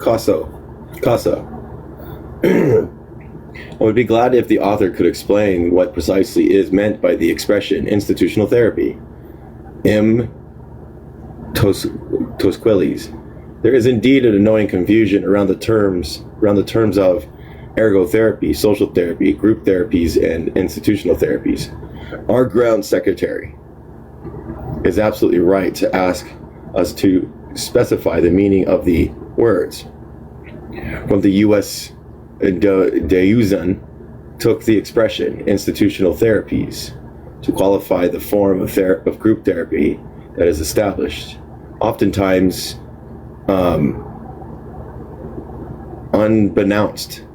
Casa. I would be glad if the author could explain what precisely is meant by the expression institutional therapy. M. Tosquelles. There is indeed an annoying confusion around the terms of ergotherapy, social therapy, group therapies, and institutional therapies. Our ground secretary is absolutely right to ask us to specify the meaning of the words. From the U.S., Deuzan took the expression institutional therapies to qualify the form of group therapy that is established, oftentimes unbeknownst.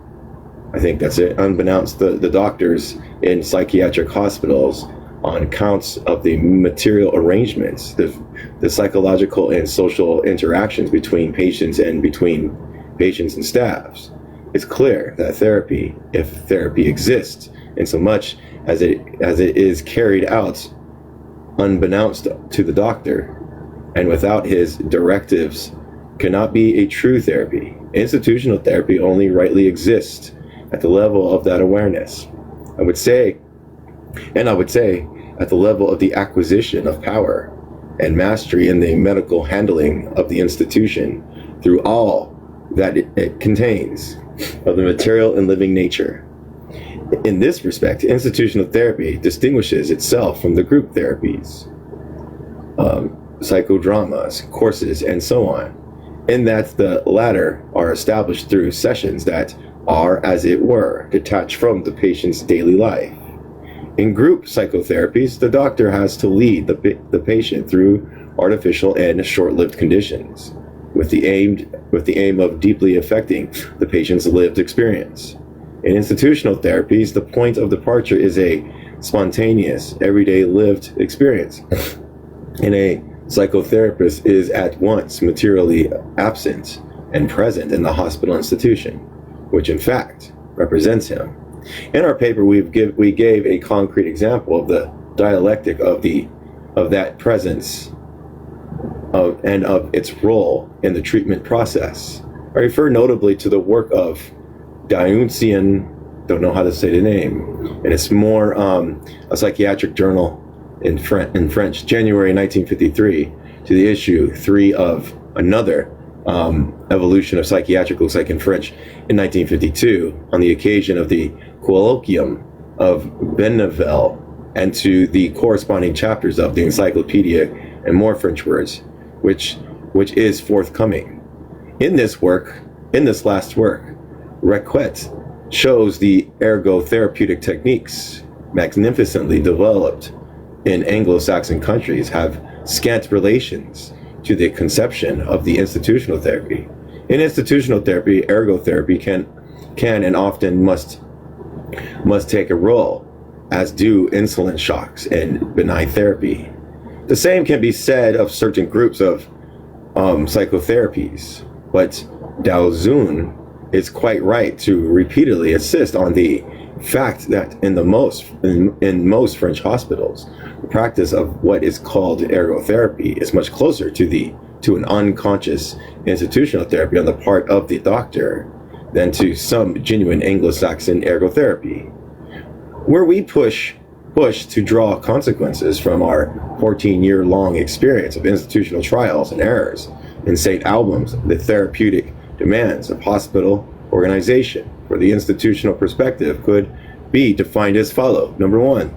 I think that's it. Unbeknownst the doctors in psychiatric hospitals on accounts of the material arrangements, the psychological and social interactions between patients and staffs. It's clear that therapy, if therapy exists, in so much as it is carried out unbeknownst to the doctor and without his directives, cannot be a true therapy. Institutional therapy only rightly exists at the level of that awareness. I would say at the level of the acquisition of power and mastery in the medical handling of the institution through all that it contains of the material and living nature. In this respect, institutional therapy distinguishes itself from the group therapies, psychodramas, courses, and so on, in that the latter are established through sessions that are, as it were, detached from the patient's daily life. In group psychotherapies, the doctor has to lead the patient through artificial and short-lived conditions, with the aim of deeply affecting the patient's lived experience. In institutional therapies, the point of departure is a spontaneous, everyday lived experience, and a psychotherapist is at once materially absent and present in the hospital institution, which in fact represents him. In our paper, we gave a concrete example of the dialectic of that presence and of its role in the treatment process. I refer notably to the work of Dionysian, don't know how to say the name, and it's more a psychiatric journal in French, January 1953, to the issue 3 of another evolution of psychiatric, looks like in French, in 1952, on the occasion of the colloquium of Benneval, and to the corresponding chapters of the encyclopedia and more French words, which is forthcoming. In this last work, Requet shows the ergotherapeutic techniques magnificently developed in Anglo-Saxon countries have scant relations to the conception of the institutional therapy. In institutional therapy, ergotherapy can and often must take a role, as do insulin shocks and benign therapy. The same can be said of certain groups of psychotherapies, but Daozun is quite right to repeatedly insist on the fact that in most French hospitals, the practice of what is called ergotherapy is much closer to an unconscious institutional therapy on the part of the doctor than to some genuine Anglo-Saxon ergotherapy. Where we push to draw consequences from our 14-year-long experience of institutional trials and errors in St. Albans, the therapeutic demands of hospital organization for the institutional perspective could be defined as follow. Number 1,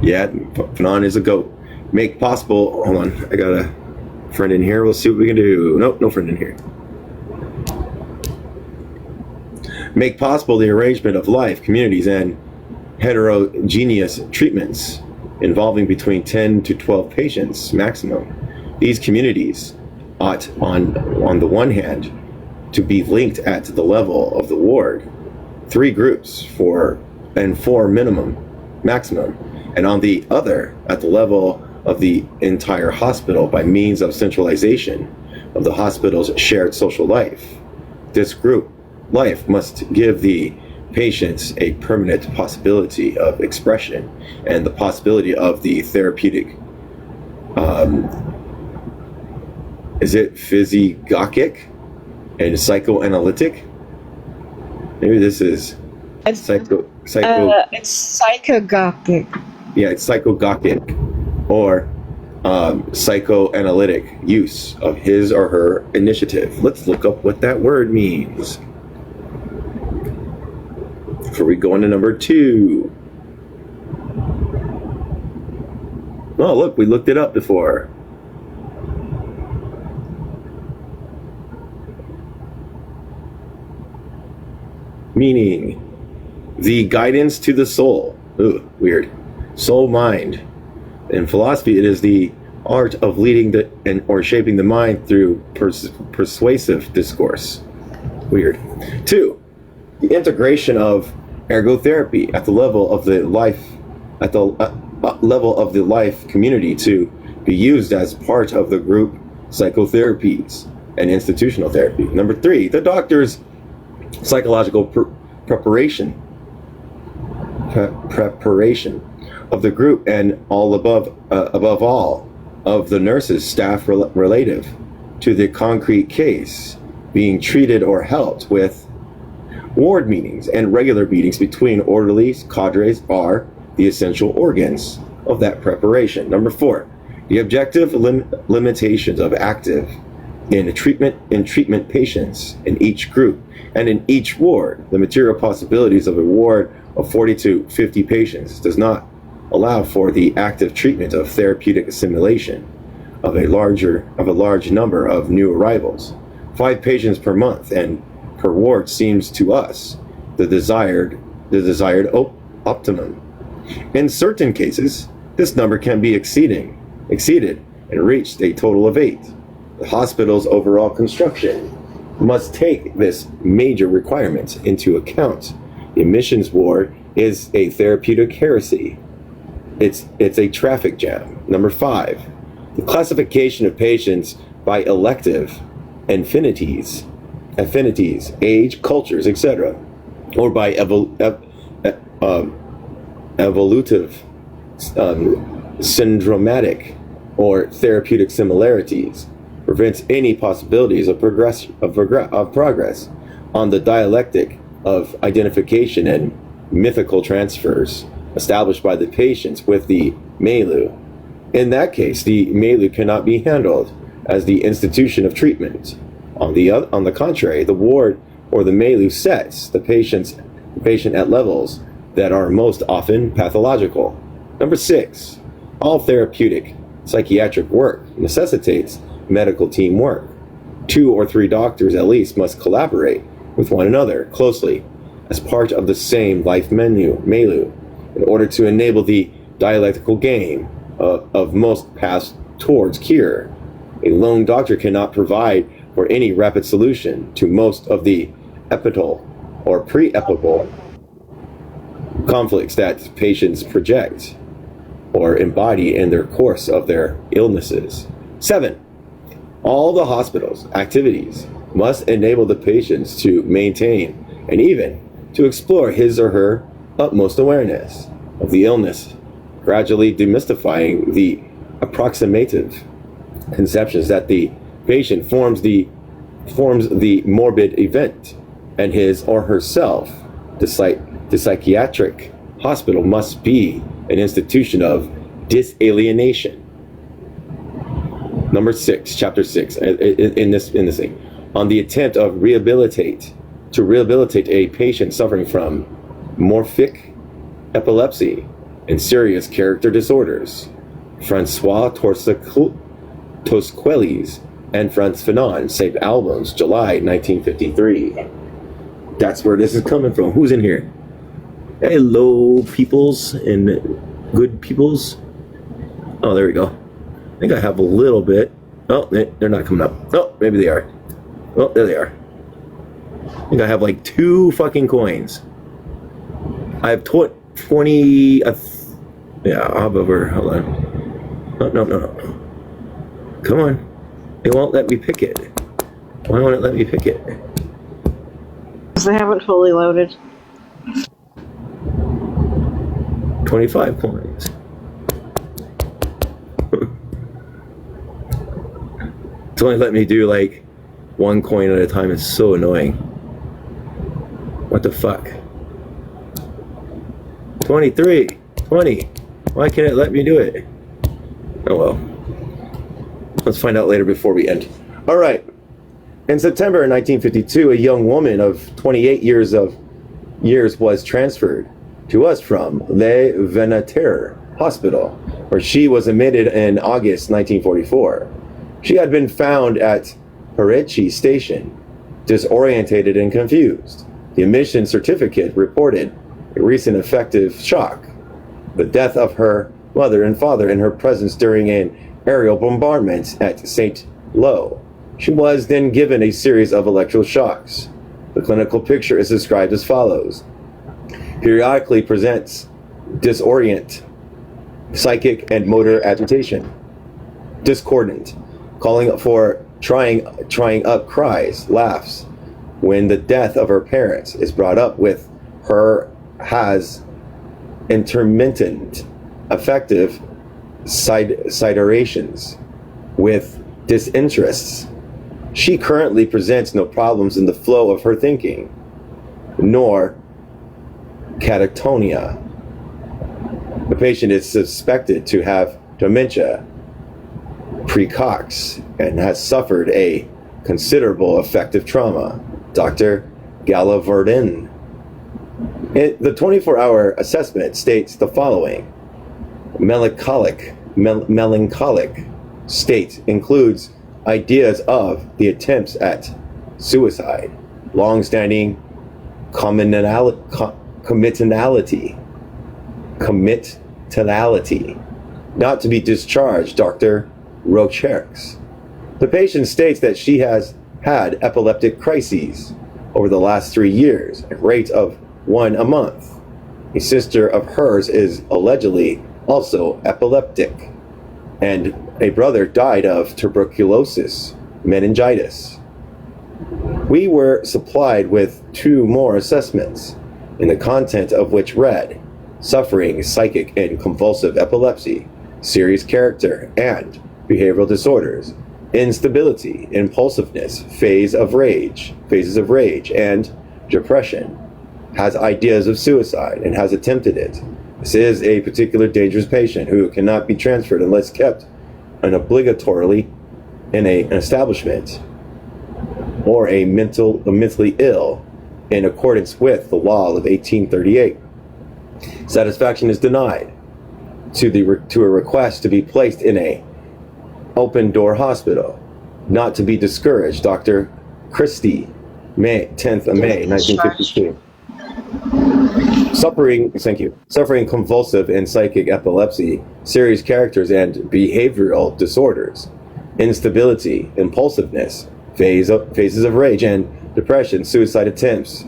Fanon is a goat. Make possible, hold on, I got a friend in here, we'll see what we can do. Nope, no friend in here. Make possible the arrangement of life, communities, and heterogeneous treatments involving between 10 to 12 patients maximum. These communities ought, on the one hand, to be linked at the level of the ward, 3 groups, 4 maximum, and on the other, at the level of the entire hospital by means of centralization of the hospital's shared social life. This group life must give the patients a permanent possibility of expression and the possibility of the therapeutic is it physiognomic and psychoanalytic. Maybe this is It's psycho. it's psychogogic. Yeah, it's psychogogic, or psychoanalytic use of his or her initiative. Let's look up what that word means before we go into number 2. Oh, look, we looked it up before. Meaning, the guidance to the soul. Ooh, weird. Soul mind. In philosophy, it is the art of leading or shaping the mind through persuasive discourse. Weird. 2, the integration of ergotherapy at the level of the life, level of the life community to be used as part of the group psychotherapies and institutional therapy. Number 3, the doctor's psychological preparation of the group, and all above all of the nurses staff relative to the concrete case being treated or helped with. Ward meetings and regular meetings between orderlies, cadres are the essential organs of that preparation. Number 4, the objective limitations of active in treatment patients in each group and in each ward. The material possibilities of a ward of 40 to 50 patients does not allow for the active treatment of therapeutic assimilation of a large number of new arrivals. 5 patients per month and per ward seems to us the desired optimum. In certain cases, this number can be exceeded and reached a total of 8. The hospital's overall construction must take this major requirement into account. The admissions ward is a therapeutic heresy. It's a traffic jam. Number 5, the classification of patients by elective affinities, age, cultures, etc., or by evolutive, syndromatic, or therapeutic similarities prevents any possibilities of progress on the dialectic of identification and mythical transfers established by the patients with the milieu. In that case, the milieu cannot be handled as the institution of treatment. On the contrary, the ward or the milieu sets the patient at levels that are most often pathological. Number 6, all therapeutic psychiatric work necessitates medical teamwork. 2 or 3 doctors at least must collaborate with one another closely as part of the same life milieu in order to enable the dialectical game of most paths towards cure. A lone doctor cannot provide for any rapid solution to most of the epital or pre-epical conflicts that patients project or embody in their course of their illnesses. 7, all the hospital's activities must enable the patients to maintain and even to explore his or her utmost awareness of the illness, gradually demystifying the approximative conceptions that the patient forms the morbid event and his or herself. The psychiatric hospital must be an institution of disalienation. Number 6, chapter 6, in this thing, on the attempt of rehabilitate a patient suffering from morphic epilepsy and serious character disorders. Francois Tosquelles and Frantz Fanon, St. Albans, July 1953. That's where this is coming from. Who's in here? Hello, peoples and good peoples. Oh, there we go. I think I have a little bit. Oh, they're not coming up. Oh, maybe they are. Oh, there they are. I think I have like 2 fucking coins. I have 20. Yeah, I'll have over. Hold on. Oh, no. Come on. It won't let me pick it. Why won't it let me pick it? Because they haven't fully loaded. 25 coins. It's only let me do like one coin at a time is so annoying. What the fuck? 23, 20. Why can't it let me do it? Oh well. Let's find out later before we end. All right. In September 1952, a young woman of 28 years was transferred to us from Le Venateur Hospital, where she was admitted in August 1944. She had been found at Perechi Station, disorientated and confused. The admission certificate reported a recent affective shock, the death of her mother and father in her presence during an aerial bombardment at St. Lo. She was then given a series of electroshocks. The clinical picture is described as follows. Periodically presents disorient, psychic and motor agitation, discordant, calling for trying up cries, laughs. When the death of her parents is brought up with her, has intermittent affective siderations with disinterests. She currently presents no problems in the flow of her thinking, nor catatonia. The patient is suspected to have dementia precox and has suffered a considerable affective trauma. Dr. Gallaverdin. The 24-hour assessment states the following. Melancholic state includes ideas of the attempts at suicide, long-standing committality, not to be discharged, Dr. Rocherx. The patient states that she has had epileptic crises over the last 3 years, a rate of 1 a month. A sister of hers is allegedly also epileptic, and a brother died of tuberculosis, meningitis. We were supplied with 2 more assessments, in the content of which read, suffering psychic and convulsive epilepsy, serious character and behavioral disorders, instability, impulsiveness, phases of rage, and depression, has ideas of suicide and has attempted it. This is a particular dangerous patient who cannot be transferred unless kept obligatorily in an establishment or a mentally ill in accordance with the law of 1838. Satisfaction is denied to a request to be placed in a open door hospital. Not to be discouraged, Dr. Christie, 10th of May, 1952. Suffering convulsive and psychic epilepsy, serious characters and behavioral disorders, instability, impulsiveness, phases of rage and depression, suicide attempts,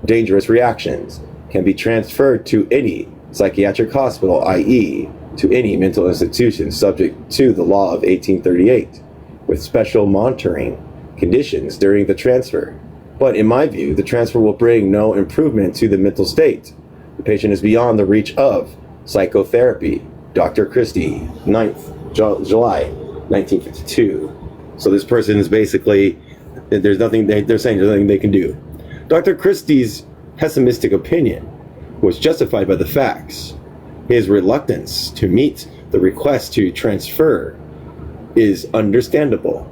dangerous reactions, can be transferred to any psychiatric hospital, i.e., to any mental institution subject to the law of 1838, with special monitoring conditions during the transfer. But in my view, the transfer will bring no improvement to the mental state. The patient is beyond the reach of psychotherapy. Dr. Christie, 9th July, 1952. So this person is basically, they're saying there's nothing they can do. Dr. Christie's pessimistic opinion was justified by the facts. His reluctance to meet the request to transfer is understandable.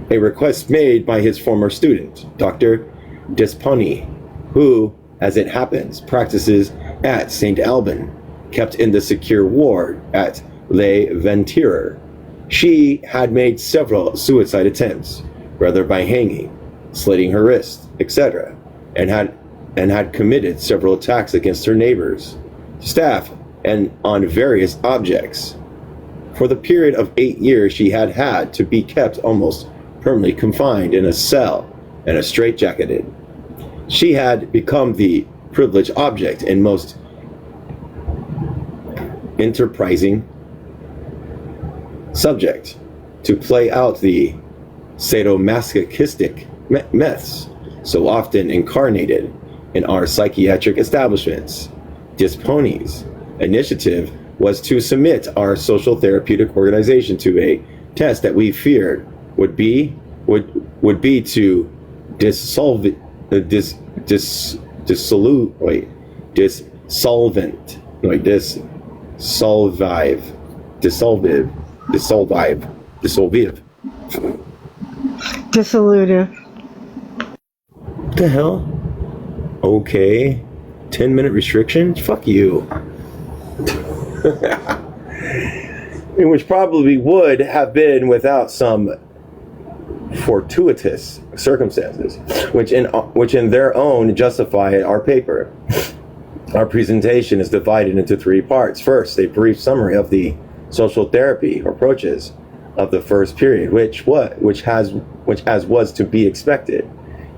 A request made by his former student, Dr. Desponi, who, as it happens, practices at St. Alban, kept in the secure ward at Le Venture. She had made several suicide attempts, whether by hanging, slitting her wrist, etc., and had committed several attacks against her neighbors, staff, and on various objects. For the period of 8 years, she had to be kept almost permanently confined in a cell and straitjacketed. She had become the privileged object and most enterprising subject to play out the sadomasochistic myths so often incarnated in our psychiatric establishments. Disponi's initiative was to submit our social therapeutic organization to a test that we feared would be would be to dissolve it, dissolute, wait, dissolvent, like dissolvive, dissolvive, Dissolutive. What the hell? Okay, 10-minute restriction. Fuck you. Which probably would have been without some fortuitous circumstances, which in their own justify our paper. Our presentation is divided into 3 parts. First, a brief summary of the social therapy approaches of the first period, which as was to be expected,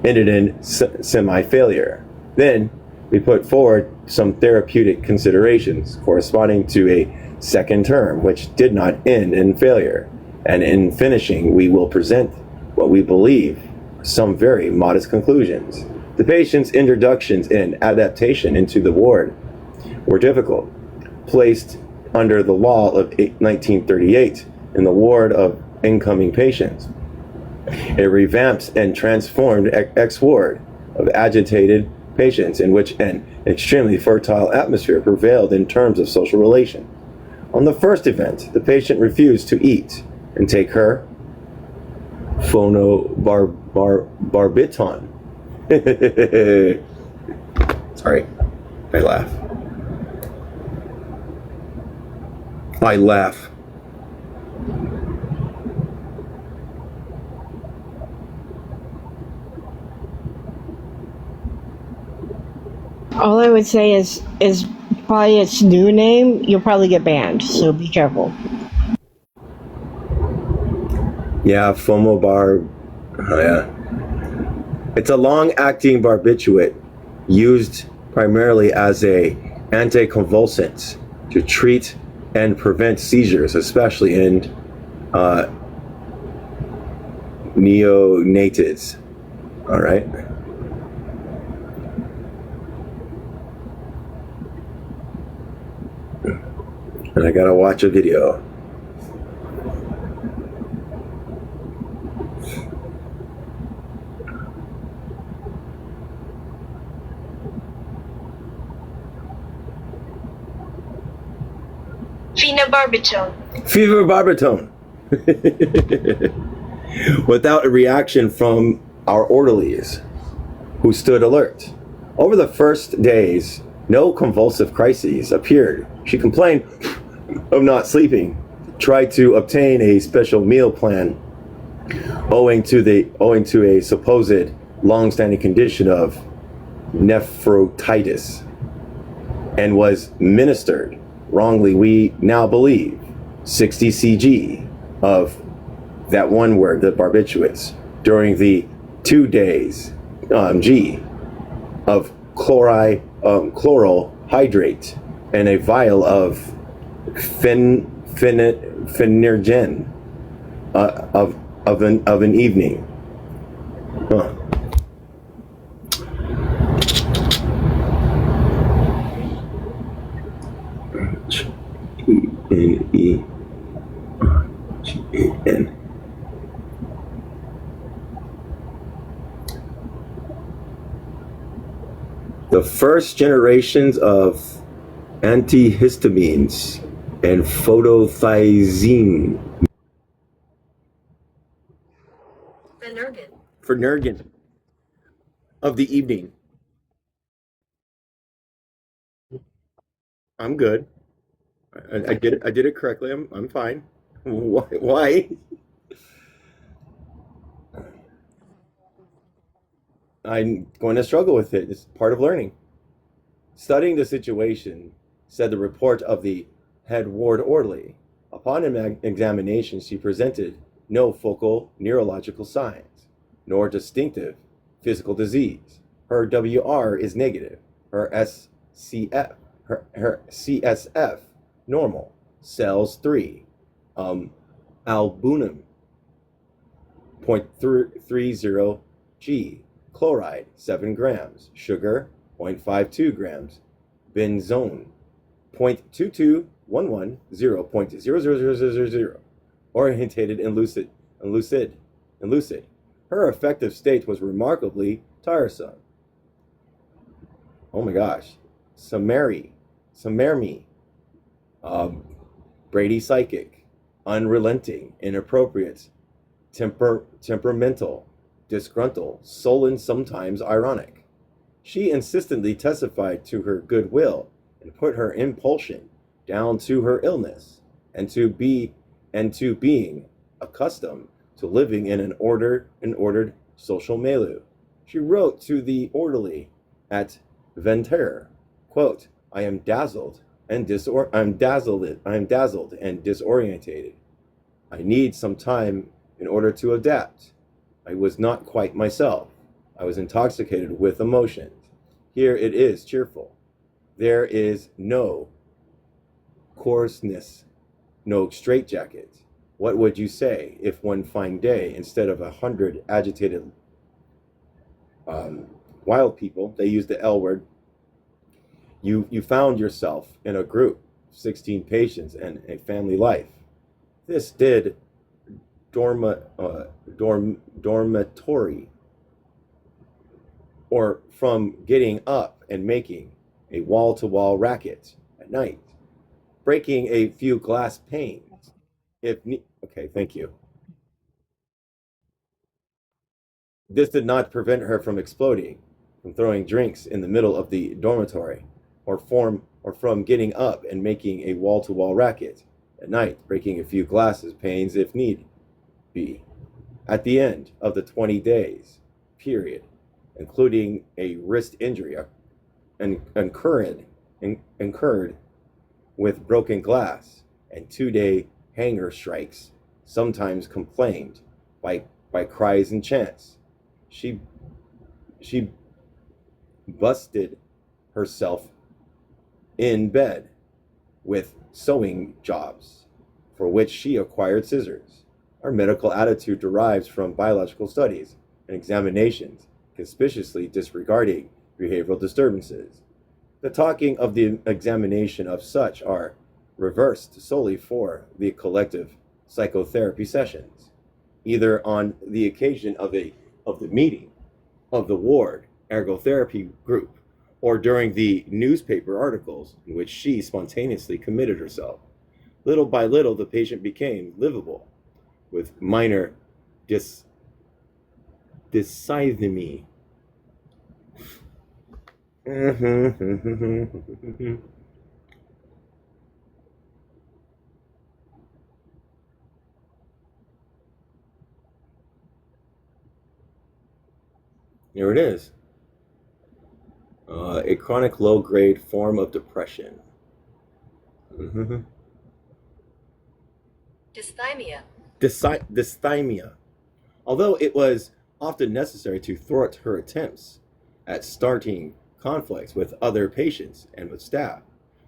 ended in semi-failure. Then we put forward some therapeutic considerations corresponding to a second term, which did not end in failure. And in finishing, we will present what we believe are some very modest conclusions. The patient's introductions and adaptation into the ward were difficult, placed under the law of 1938 in the ward of incoming patients. It revamped and transformed ex-ward of agitated patients in which an extremely fertile atmosphere prevailed in terms of social relation. On the first event, the patient refused to eat and take her barbiton. Sorry, I laugh. All I would say is by its new name, you'll probably get banned, so be careful. Yeah, yeah. It's a long-acting barbiturate used primarily as a anticonvulsant to treat and prevent seizures, especially in neonates. All right. And I gotta watch a video. Phenobarbital. Without a reaction from our orderlies, who stood alert. Over the first days, no convulsive crises appeared. She complained of not sleeping, tried to obtain a special meal plan owing to a supposed long-standing condition of nephritis, and was ministered wrongly, we now believe, 60 cg of that one word, the barbiturates, during the 2 days G of chloral hydrate and a vial of phenergen of an evening. Huh. N-E-R-G-A-N. The first generations of antihistamines and photothiazine. Phenergen of the evening. I'm good. I did it correctly. I'm fine. Why? I'm going to struggle with it. It's part of learning. Studying the situation, said the report of the head ward orderly. Upon examination, she presented no focal neurological signs, nor distinctive physical disease. Her WR is negative. Her CSF normal. Cells 3. Albumin 0.30 G. Chloride 7 grams. Sugar 0.52 grams. Benzone 0.2211 0.00000. Orientated and lucid. Her affective state was remarkably tiresome. Oh my gosh. Samermi, um, Brady psychic, unrelenting, inappropriate, temperamental, disgruntled, sullen, sometimes ironic. She insistently testified to her goodwill and put her impulsion down to her illness and to being accustomed to living in an ordered social milieu. She wrote to the orderly at Ventaire, quote, I am dazzled and disorientated. I need some time in order to adapt. I was not quite myself. I was intoxicated with emotions. Here it is cheerful. There is no coarseness, no straitjacket. What would you say if one fine day, instead of 100 agitated wild people, they used the L word, you found yourself in a group, 16 patients and a family life. This did dormitory, or from getting up and making a wall-to-wall racket at night, breaking a few glass panes. Okay, thank you. This did not prevent her from exploding, from throwing drinks in the middle of the dormitory, or from getting up and making a wall-to-wall racket at night, breaking a few glasses panes if need be. At the end of the 20 days period, including a wrist injury incurred with broken glass and 2-day hanger strikes, sometimes complained by cries and chants. She she busted herself in bed with sewing jobs, for which she acquired scissors. Our medical attitude derives from biological studies and examinations, conspicuously disregarding behavioral disturbances. The talking of the examination of such are reversed solely for the collective psychotherapy sessions, either on the occasion of the meeting of the ward ergotherapy group, or during the newspaper articles in which she spontaneously committed herself. Little by little, the patient became livable, with minor dyssythemy. Here it is. A chronic low-grade form of depression. Dysthymia. Dysthymia. Although it was often necessary to thwart her attempts at starting conflicts with other patients and with staff.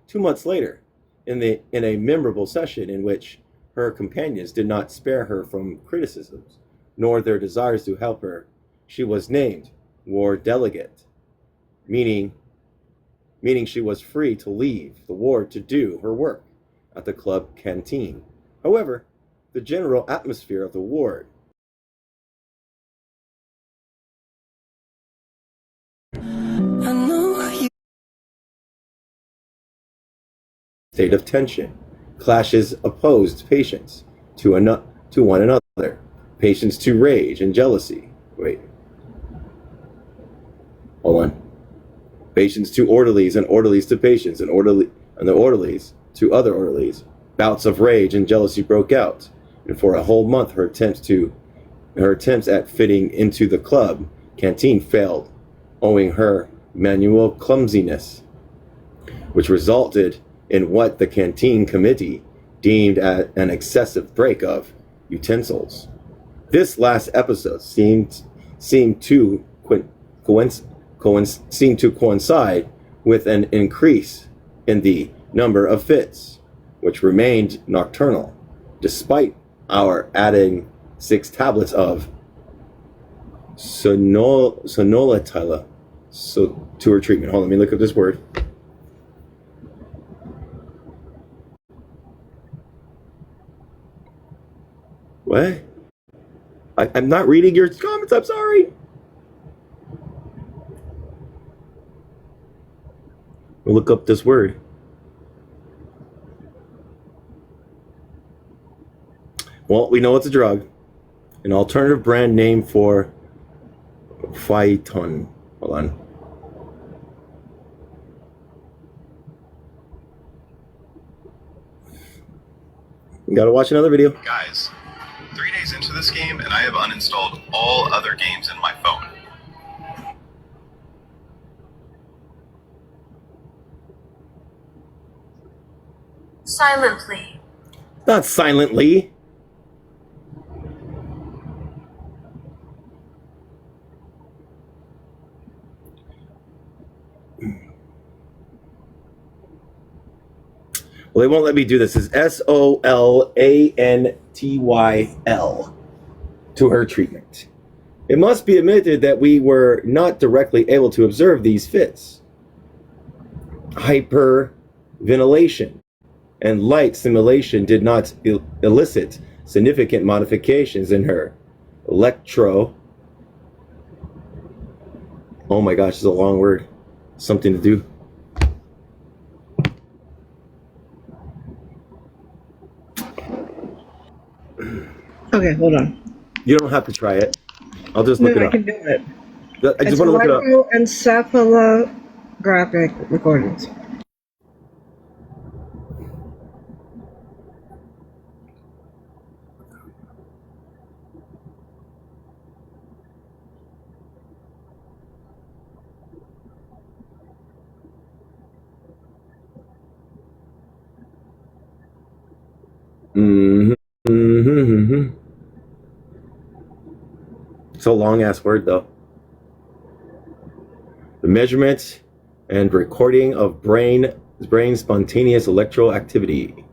2 months later, in a memorable session in which her companions did not spare her from criticisms, nor their desires to help her, she was named ward delegate, meaning she was free to leave the ward to do her work at the club canteen. However, the general atmosphere of the ward state of tension, clashes opposed patients to one another, patients to rage and jealousy. Wait, hold on. Patients to orderlies and orderlies to patients and the orderlies to other orderlies. Bouts of rage and jealousy broke out, and for a whole month her attempts at fitting into the club canteen failed, owing her manual clumsiness, which resulted in what the canteen committee deemed an excessive break of utensils. This last episode seemed to coincide with an increase in the number of fits, which remained nocturnal, despite our adding 6 tablets of sonolatila to her treatment. Hold on, let me look up this word. What? I'm not reading your comments. I'm sorry. We'll look up this word. Well, we know it's a drug. An alternative brand name for Phyton. Hold on. You gotta watch another video. Guys, 3 days into this game and I have uninstalled all other games in my phone. Silently. Not silently. Well, they won't let me do this. It's SOLANTYL to her treatment. It must be admitted that we were not directly able to observe these fits. Hyperventilation and light stimulation did not elicit significant modifications in her oh my gosh, it's a long word. Something to do. Okay, hold on. You don't have to try it. I'll just look it I up. can do it. I just want to look it up. Electroencephalographic recordings. It's a long ass word though. The measurement and recording of brain spontaneous electrical activity.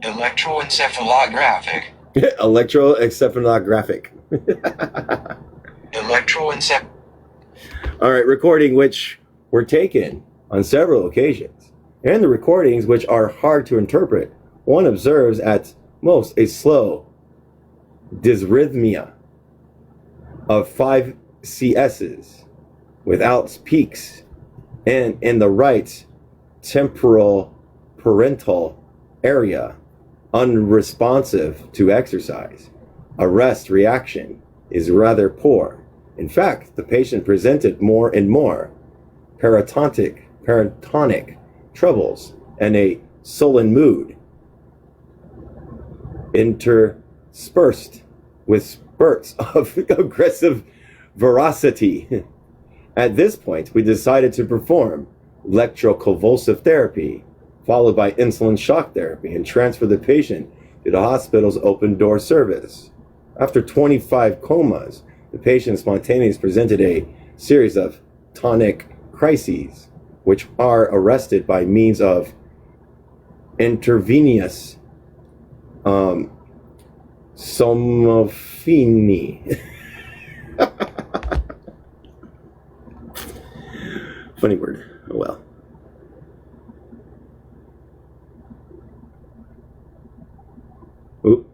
Electroencephalographic. Electroencephalographic. Electroencephalographic. All right, recording which were taken on several occasions. And the recordings which are hard to interpret, one observes at most a slow dysrhythmia of 5 CSs without peaks, and in the right temporal parental area, unresponsive to exercise. A rest reaction is rather poor. In fact, the patient presented more and more paratonic troubles and a sullen mood, interspersed with spurts of aggressive veracity. At this point, we decided to perform electroconvulsive therapy, followed by insulin shock therapy, and transfer the patient to the hospital's open door service. After 25 comas, the patient spontaneously presented a series of tonic crises, which are arrested by means of intravenous somnofini. Funny word. Oh well. Ooh.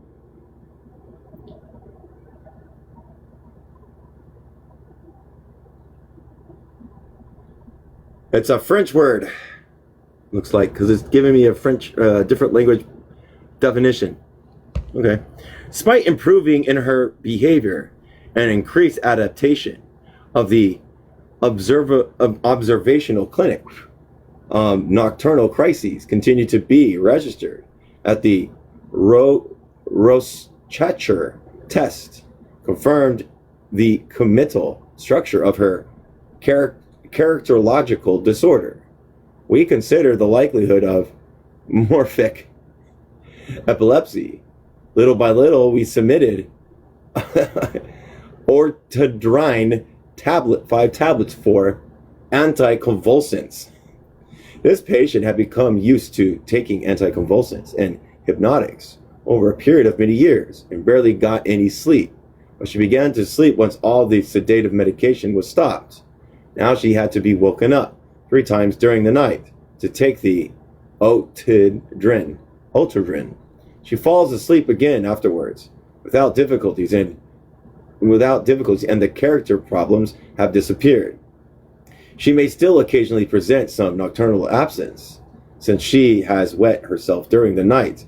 It's a French word. Looks like, because it's giving me a French, different language definition. Okay. Despite improving in her behavior and increased adaptation of the observational clinic, nocturnal crises continue to be registered at the Rorschach test, confirmed the committal structure of her characterological disorder. We consider the likelihood of morphic epilepsy. Little by little, we submitted ortodrine 5 tablets for anticonvulsants. This patient had become used to taking anticonvulsants and hypnotics over a period of many years and barely got any sleep. But she began to sleep once all the sedative medication was stopped. Now she had to be woken up 3 times during the night to take the Otidrin. She falls asleep again afterwards without difficulties, and the character problems have disappeared. She may still occasionally present some nocturnal absence, since she has wet herself during the night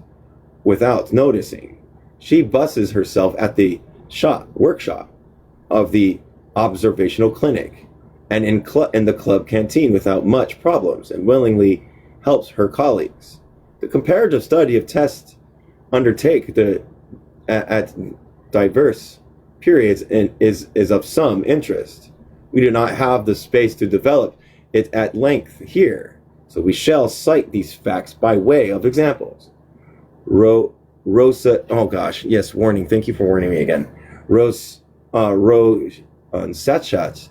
without noticing. She busses herself at the workshop of the observational clinic and in the club canteen without much problems, and willingly helps her colleagues. The comparative study of tests undertake at diverse periods is of some interest. We do not have the space to develop it at length here, so we shall cite these facts by way of examples. Rosa, oh gosh, yes, warning, thank you for warning me again. Sachat,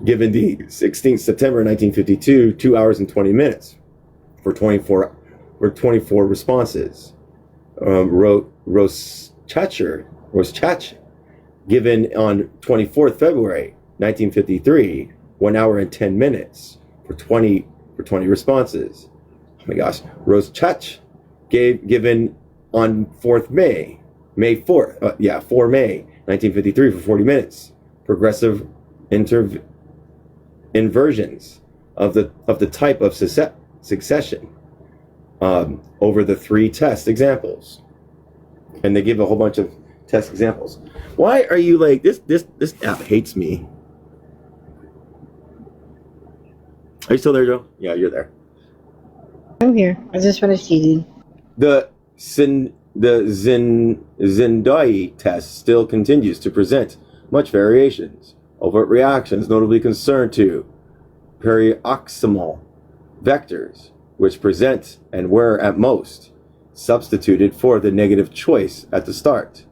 given the 16th September 1952, 2 hours and 20 minutes for 24 responses. Roschach, given on 24th February 1953, 1 hour and 10 minutes for 20 responses. Oh my gosh. Roschach given on 4th May 4th, 4 May 1953 for 40 minutes. Progressive inversions of the type of succession over the 3 test examples. And they give a whole bunch of test examples. Why are you like this app hates me? Are you still there, Joe? Yeah, you're there. I'm here. I just finished eating. The Zendai test still continues to present much variations. Overt reactions notably concerned to perioximal vectors, which present and were at most substituted for the negative choice at the start.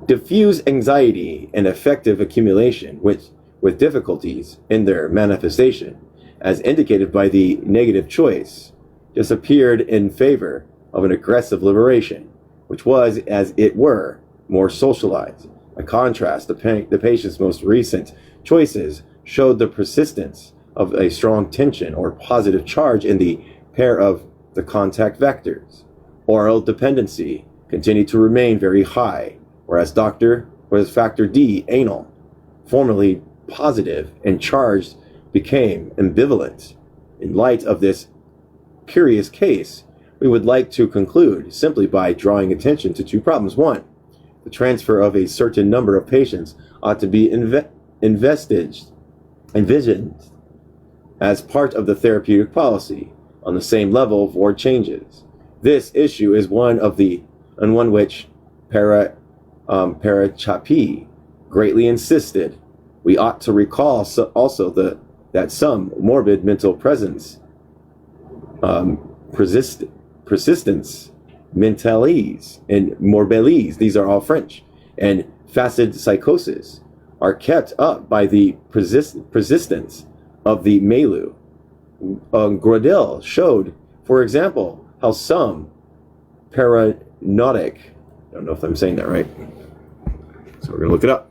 Diffuse anxiety and affective accumulation with difficulties in their manifestation, as indicated by the negative choice, disappeared in favor of an aggressive liberation, which was, as it were, more socialized. By contrast, the patient's most recent choices showed the persistence of a strong tension or positive charge in the pair of the contact vectors. Oral dependency continued to remain very high, whereas factor D, anal, formerly positive and charged, became ambivalent. In light of this curious case, we would like to conclude simply by drawing attention to 2 problems. 1, the transfer of a certain number of patients ought to be envisioned as part of the therapeutic policy on the same level of ward changes. This issue is one which Parachapi greatly insisted. We ought to recall also that some morbid mental persistence, mentalese, and morbilis, these are all French, and facet psychosis are kept up by the persistence of the Melu. Grodel showed, for example, how some paranoic, I don't know if I'm saying that right, so we're going to look it up.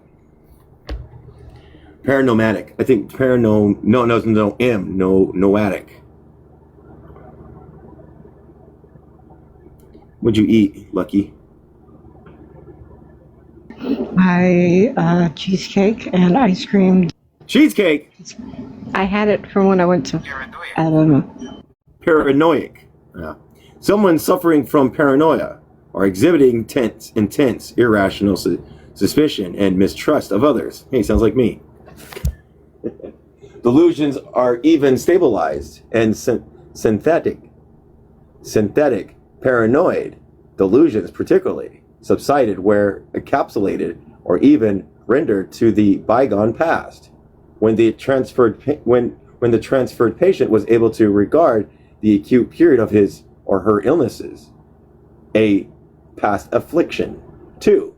Paranomanic. I think noadic. What'd you eat, Lucky? Cheesecake and ice cream. Cheesecake? I had it from when I went to, Paranoia. I don't know. Paranoic. Yeah. Someone suffering from paranoia or exhibiting intense irrational suspicion and mistrust of others. Hey, sounds like me. Delusions are even stabilized, and synthetic paranoid delusions particularly subsided where encapsulated or even rendered to the bygone past. When the transferred patient was able to regard the acute period of his or her illnesses a past affliction. 2,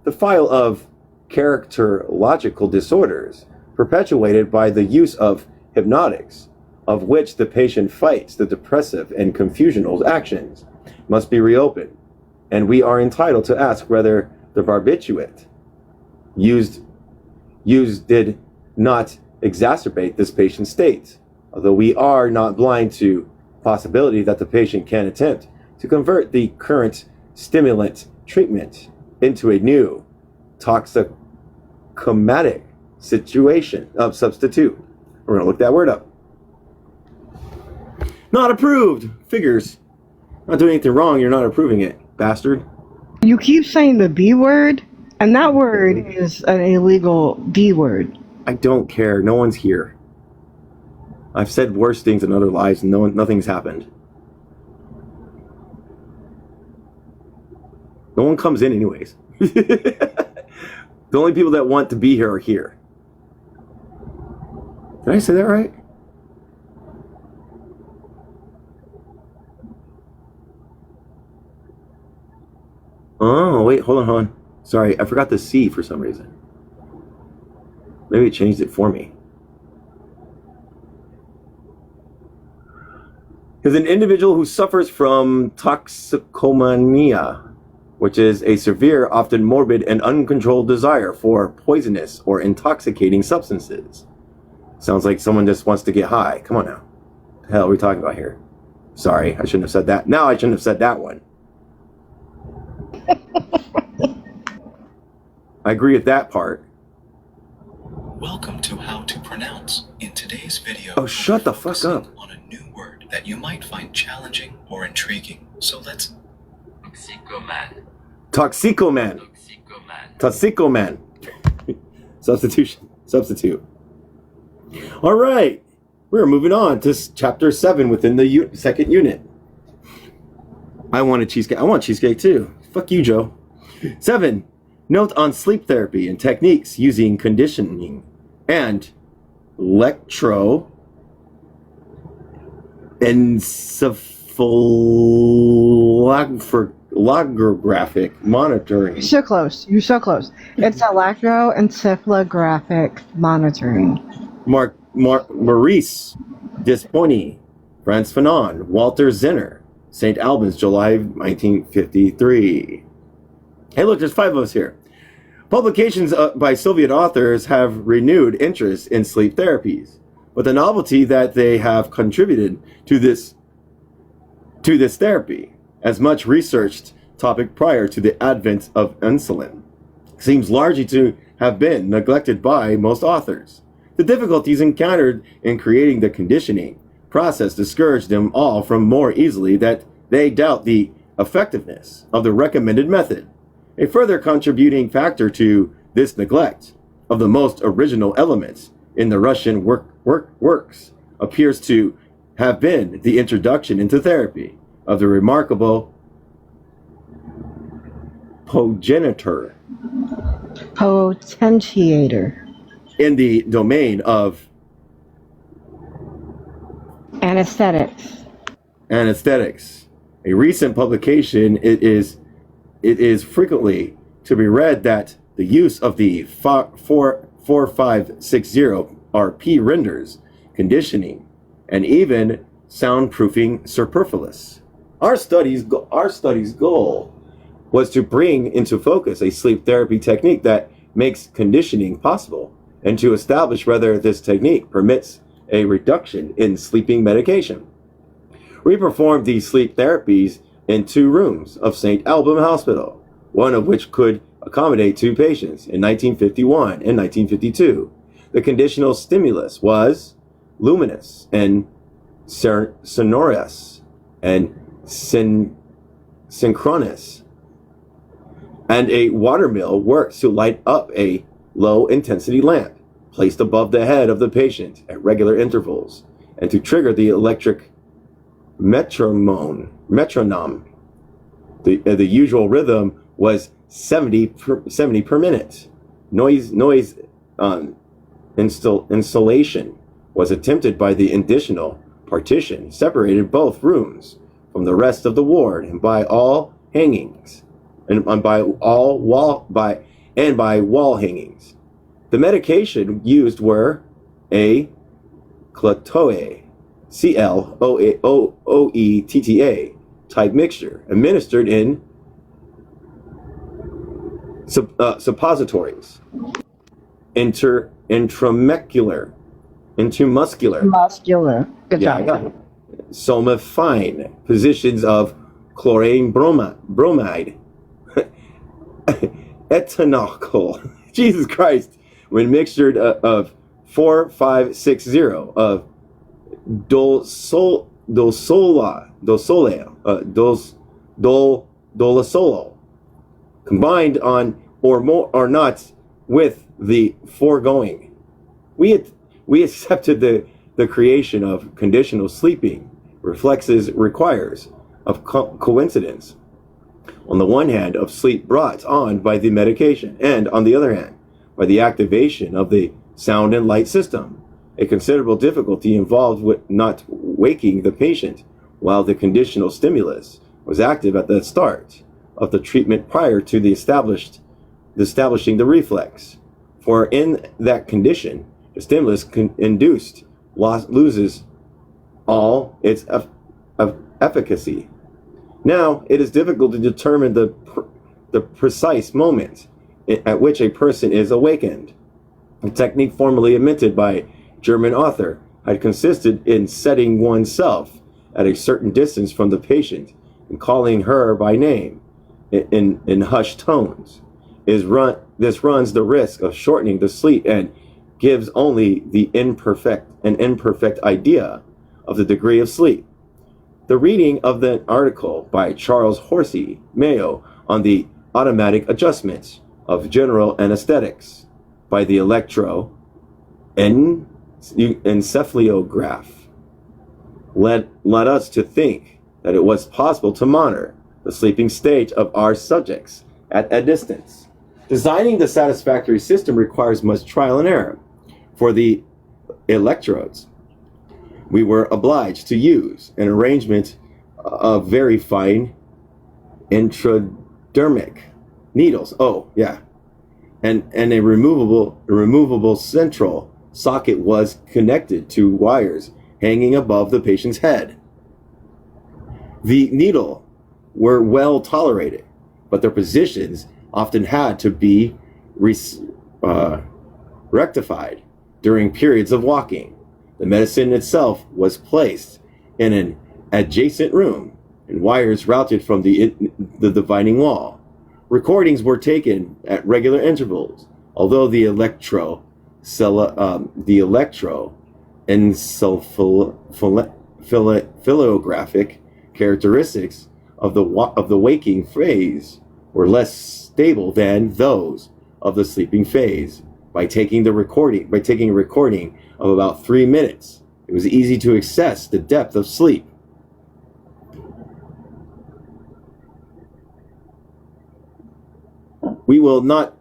the file of characterological disorders perpetuated by the use of hypnotics, of which the patient fights the depressive and confusional actions, must be reopened, and we are entitled to ask whether the barbiturate used did not exacerbate this patient's state, although we are not blind to possibility that the patient can attempt to convert the current stimulant treatment into a new toxicomatic situation of substitute. We're going to look that word up. Not approved. Figures. Not doing anything wrong. You're not approving it, bastard. You keep saying the B word, and that word is an illegal B word. I don't care. No one's here. I've said worse things in other lives, and nothing's happened. No one comes in anyways. The only people that want to be here are here. Did I say that right? Oh, wait, hold on. Sorry, I forgot the C for some reason. Maybe it changed it for me. Is an individual who suffers from toxicomania, which is a severe, often morbid, and uncontrolled desire for poisonous or intoxicating substances. Sounds like someone just wants to get high. Come on now. What the hell are we talking about here? Sorry, I shouldn't have said that. Now I shouldn't have said that one. I agree with that part. Welcome to How to Pronounce. In today's video, Oh, shut the fuck up. on a new word that you might find challenging or intriguing. So let's Toxicoman. Toxicoman. Toxicoman. Substitute. All right. We're moving on to chapter 7 within the second unit. I want a cheesecake. I want cheesecake too. Fuck you, Joe. 7. Note on sleep therapy and techniques using conditioning and electroencephalographic monitoring. You're so close. It's electroencephalographic monitoring. Maurice Disponi, Franz Fanon, Walter Zinner, St. Albans, July 1953. Hey, look, there's 5 of us here. Publications by Soviet authors have renewed interest in sleep therapies, but the novelty that they have contributed to this therapy, as much researched topic prior to the advent of insulin, seems largely to have been neglected by most authors. The difficulties encountered in creating the conditioning process discouraged them all from more easily that they doubt the effectiveness of the recommended method. A further contributing factor to this neglect of the most original elements in the Russian works appears to have been the introduction into therapy of the remarkable potentiator in the domain of Anesthetics. A recent publication, it is frequently to be read that the use of the 4560 RP renders conditioning and even soundproofing superfluous. Our study's goal was to bring into focus a sleep therapy technique that makes conditioning possible and to establish whether this technique permits a reduction in sleeping medication. We performed these sleep therapies in 2 rooms of St. Albans Hospital, one of which could accommodate 2 patients in 1951 and 1952. The conditional stimulus was luminous and sonorous and synchronous, and a watermill works to light up a low-intensity lamp placed above the head of the patient at regular intervals and to trigger the electric metronome. The usual rhythm was 70 per minute. Noise installation was attempted by the additional partition separated both rooms from the rest of the ward and by all hangings by wall hangings. The medication used were a Cloetoe, CLOETTA type mixture administered in suppositories, intramuscular into muscular. Muscular. Good Yeah, I job. got it. Soma fine, positions of chlorine bromide, ethanol, Jesus Christ, when mixtured of 4560 of dolasolo, combined on or more or not with the foregoing. We accepted the creation of conditional sleeping requires of coincidence. On the one hand, of sleep brought on by the medication, and on the other hand, by the activation of the sound and light system. A considerable difficulty involved with not waking the patient while the conditional stimulus was active at the start of the treatment prior to establishing the reflex. For in that condition, the stimulus induced loses all its efficacy. Now, it is difficult to determine the precise moment at which a person is awakened. A technique formerly invented by German author had consisted in setting oneself at a certain distance from the patient and calling her by name in hushed tones. This runs the risk of shortening the sleep and gives only an imperfect idea of the degree of sleep. The reading of the article by Charles Horsey, Mayo, on the automatic adjustments of general anesthetics by the encephalograph led us to think that it was possible to monitor the sleeping state of our subjects at a distance. Designing the satisfactory system requires much trial and error. For the electrodes, we were obliged to use an arrangement of very fine intradermic needles. Oh, yeah. And a removable central socket was connected to wires hanging above the patient's head. The needle were well tolerated, but their positions often had to be rectified during periods of walking. The medicine itself was placed in an adjacent room and wires routed from the dividing wall. Recordings were taken at regular intervals, although the electroencephalographic characteristics of the waking phase were less stable than those of the sleeping phase. By taking a recording of about 3 minutes, it was easy to assess the depth of sleep. We will not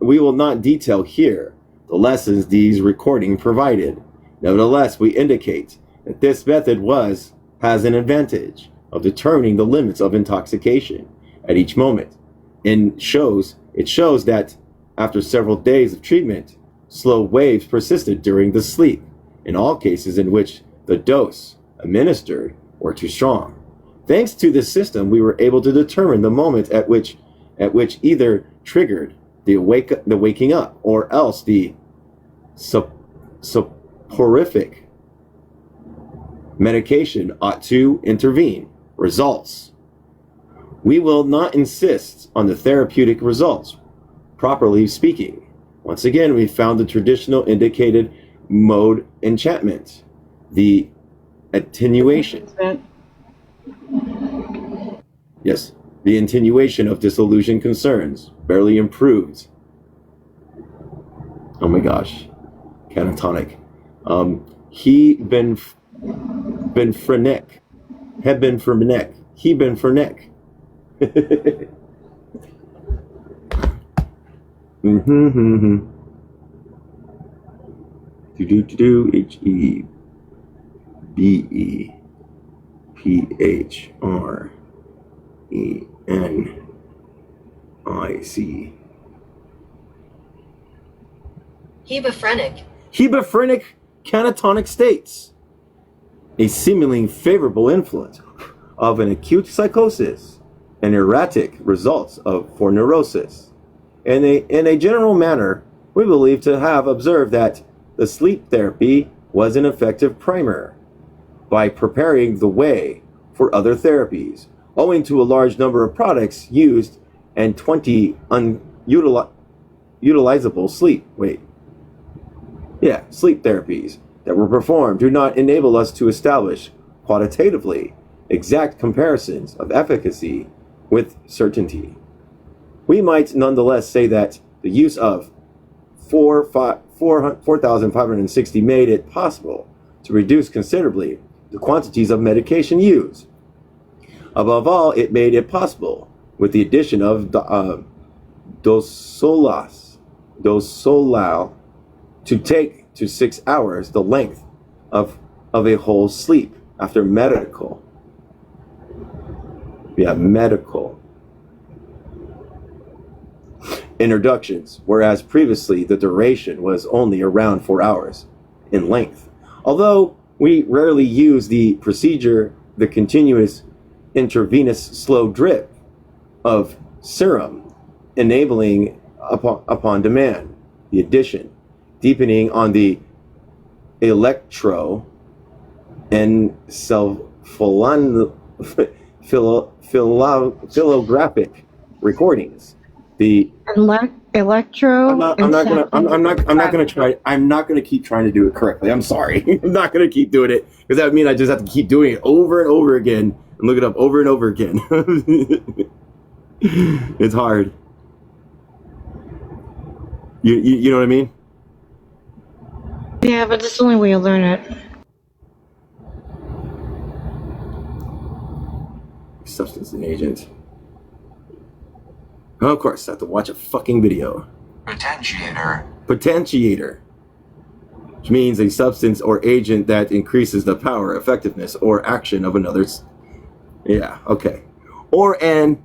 detail here the lessons these recordings provided. Nevertheless, we indicate that this method has an advantage of determining the limits of intoxication at each moment. It shows that after several days of treatment, slow waves persisted during the sleep, in all cases in which the dose administered were too strong. Thanks to this system, we were able to determine the moment at which either triggered the waking up, or else the soporific medication ought to intervene. Results. We will not insist on the therapeutic results, properly speaking. Once again, we found the traditional indicated mode enchantment, the attenuation. Yes, the attenuation of disillusion concerns, barely improved. Oh my gosh, catatonic. He been frenetic. Have been frenetic. He been frenetic. HEBEPHRENIC. Hebephrenic catatonic states. A seemingly favorable influence of an acute psychosis and erratic results for neurosis. In a general manner, we believe to have observed that the sleep therapy was an effective primer by preparing the way for other therapies, owing to a large number of products used and 20 utilizable sleep therapies that were performed do not enable us to establish quantitatively exact comparisons of efficacy with certainty. We might nonetheless say that the use of 4,560 made it possible to reduce considerably the quantities of medication used. Above all, it made it possible, with the addition of dosolal, to take to 6 hours the length of a whole sleep after medical introductions, whereas previously the duration was only around 4 hours in length. Although we rarely use the procedure, the continuous intravenous slow drip of serum, enabling upon demand the addition, deepening on the electroencephalographic recordings. The Electro. I'm not gonna keep trying to do it correctly. I'm sorry. I'm not gonna keep doing it because that would mean I just have to keep doing it over and over again and look it up over and over again. It's hard. You know what I mean? Yeah, but it's the only way you learn it. Substance and agent. Oh, of course, I have to watch a fucking video. Potentiator. Which means a substance or agent that increases the power, effectiveness, or action of another's. Yeah, okay. Or an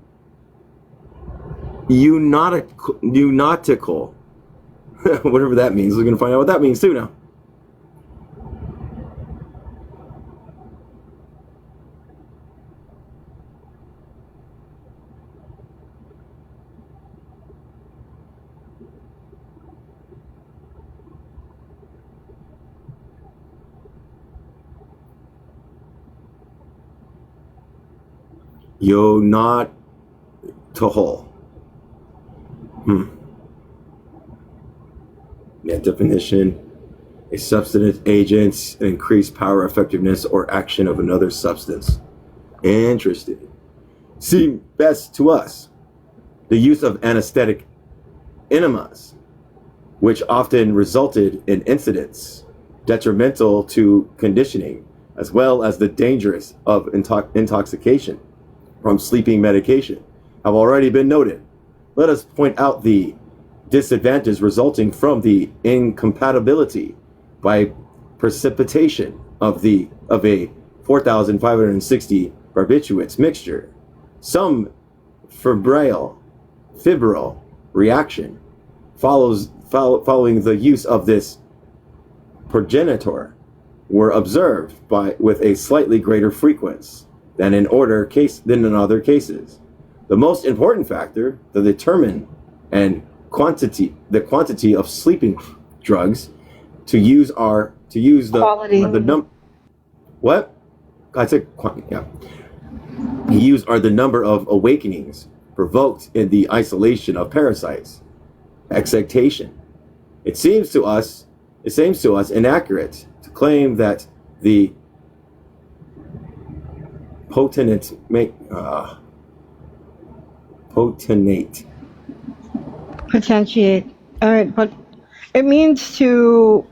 eunatical. Whatever that means. We're going to find out what that means too now. Not to whole. Yeah, definition. A substance, agents, increased power, effectiveness, or action of another substance. Interesting. Seem best to us. The use of anesthetic enemas, which often resulted in incidents detrimental to conditioning, as well as the dangers of intoxication from sleeping medication, have already been noted. Let us point out the disadvantage resulting from the incompatibility by precipitation of a 4,560 barbiturates mixture. Some febrile reaction following the use of this progenitor were observed with a slightly greater frequency than in other cases. The most important factor to determine the quantity of sleeping drugs to use Quality. What? I said yeah. Used are the number of awakenings provoked in the isolation of parasites. Excitation. It seems to us inaccurate to claim that the potentate. Potentiate. All right, but it means to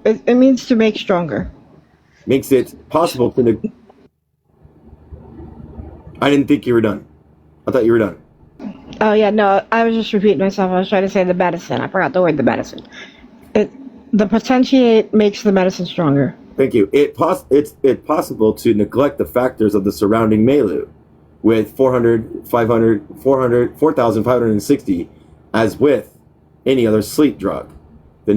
make stronger. Makes it possible to. I didn't think you were done. I thought you were done. Oh yeah, no, I was just repeating myself. I was trying to say the medicine. I forgot the word the medicine. The potentiate makes the medicine stronger. Thank you. It's possible to neglect the factors of the surrounding milieu with 4,560 as with any other sleep drug. The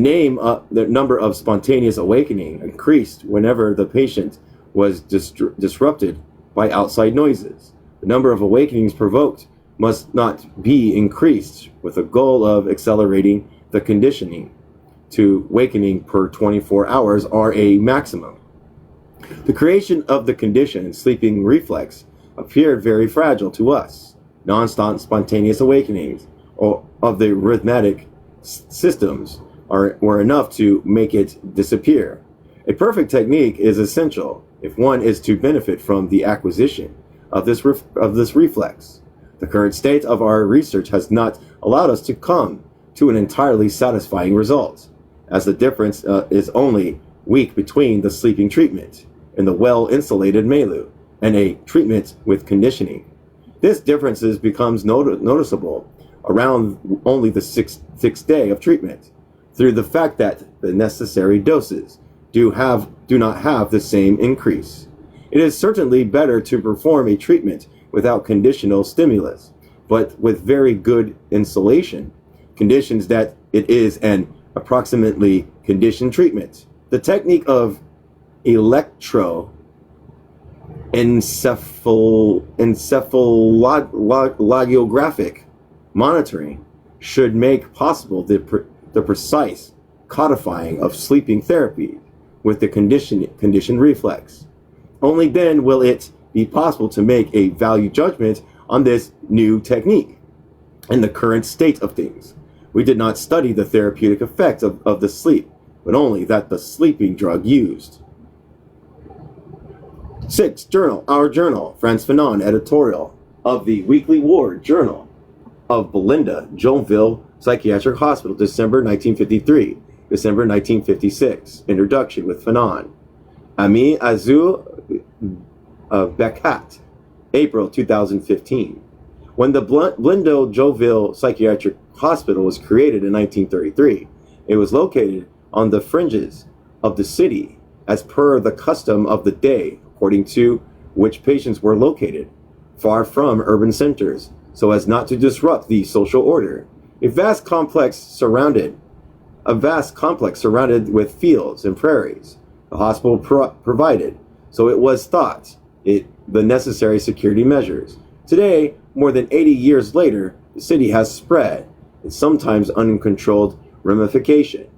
number of spontaneous awakening increased whenever the patient was disrupted by outside noises. The number of awakenings provoked must not be increased with the goal of accelerating the conditioning to awakening per 24 hours are a maximum. The creation of the condition sleeping reflex appeared very fragile to us. Non-stop spontaneous awakenings of the rhythmic systems were enough to make it disappear. A perfect technique is essential if one is to benefit from the acquisition of this reflex. The current state of our research has not allowed us to come to an entirely satisfying result, as the difference is only weak between the sleeping treatment in the well-insulated milieu and a treatment with conditioning. This difference becomes noticeable around only the sixth day of treatment, through the fact that the necessary doses do not have the same increase. It is certainly better to perform a treatment without conditional stimulus, but with very good insulation, conditions that it is an approximately conditioned treatment. The technique of encephalographic monitoring should make possible the precise codifying of sleeping therapy with the conditioned reflex. Only then will it be possible to make a value judgment on this new technique. In the current state of things, we did not study the therapeutic effects of the sleep, but only that the sleeping drug used. 6. Our journal, Frantz Fanon, editorial of the Weekly Ward Journal of Belinda Joinville Psychiatric Hospital, December 1953, December 1956. Introduction with Fanon. Ami Azul Bekat, April 2015. When the Belinda Joinville Psychiatric Hospital was created in 1933, it was located on the fringes of the city as per the custom of the day, according to which patients were located far from urban centers so as not to disrupt the social order. A vast complex surrounded with fields and prairies. The hospital provided, so it was thought, the necessary security measures. Today, more than 80 years later, the city has spread, and sometimes uncontrolled ramification.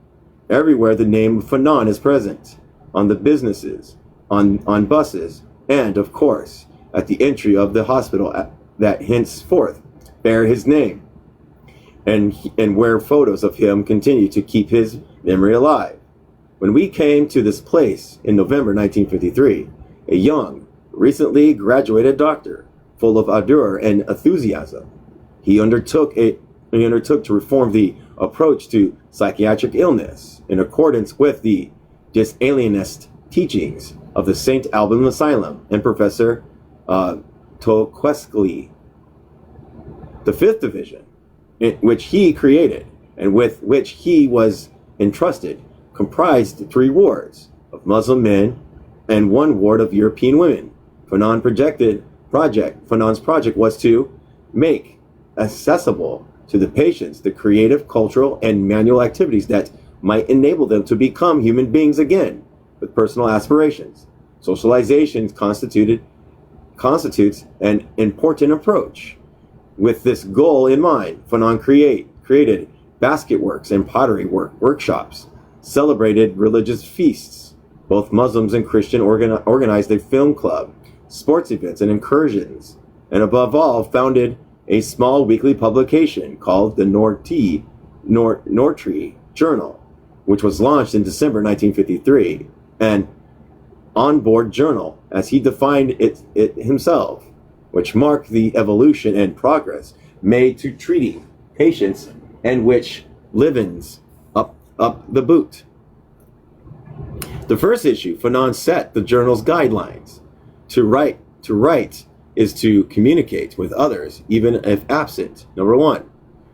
Everywhere the name of Fanon is present, on the businesses, on buses, and, of course, at the entry of the hospital that henceforth bear his name, and where photos of him continue to keep his memory alive. When we came to this place in November 1953, a young, recently graduated doctor, full of ardor and enthusiasm, he undertook to reform the approach to psychiatric illness in accordance with the disalienist teachings of the St. Alban Asylum and Professor Tolkweski. The Fifth Division, which he created and with which he was entrusted, comprised 3 wards of Muslim men and 1 ward of European women. Fanon's project was to make accessible to the patients the creative, cultural, and manual activities that might enable them to become human beings again with personal aspirations. Socialization constitutes an important approach. With this goal in mind, Fanon created basketworks and pottery workshops, celebrated religious feasts. Both Muslims and Christian organized a film club, sports events and incursions, and above all, founded a small weekly publication called the Nortree Journal, which was launched in December 1953, an on-board journal, as he defined it himself, which marked the evolution and progress made to treating patients and which livens up the boot. The first issue, Fanon set the journal's guidelines. To write is to communicate with others, even if absent. Number 1,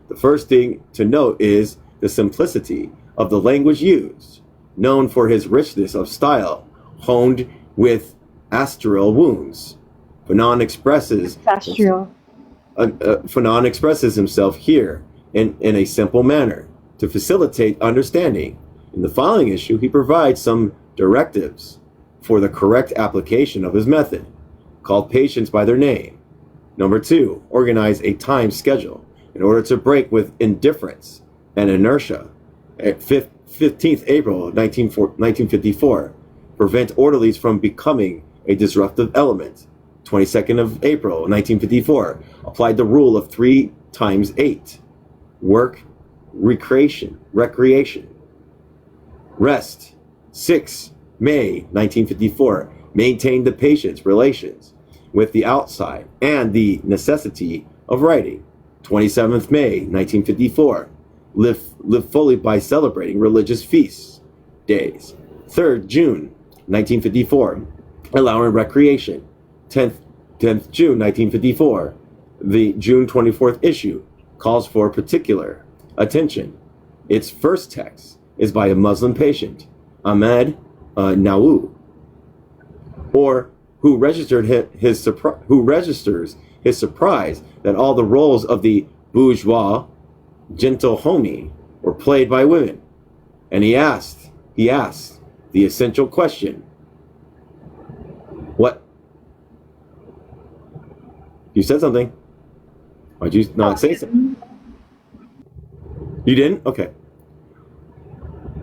the first thing to note is the simplicity of the language used, known for his richness of style, honed with astral wounds. Fanon expresses himself here in a simple manner to facilitate understanding. In the following issue, he provides some directives for the correct application of his method, called patients by their name. Number 2, organize a time schedule in order to break with indifference and inertia. 15th April 1954, prevent orderlies from becoming a disruptive element. 22nd of April 1954, applied the rule of 3 times 8. Work, recreation, rest. 6 May 1954, maintain the patient's relations with the outside and the necessity of writing. 27th May 1954, live fully by celebrating religious feasts, days. 3rd June 1954, allowing recreation. 10th June 1954, the June 24th issue calls for particular attention. Its first text is by a Muslim patient, Ahmed Nawu, or who registers his surprise that all the roles of the bourgeois gentle homie were played by women. And he asked the essential question. What? You said something. Why'd you not say something? You didn't? Okay.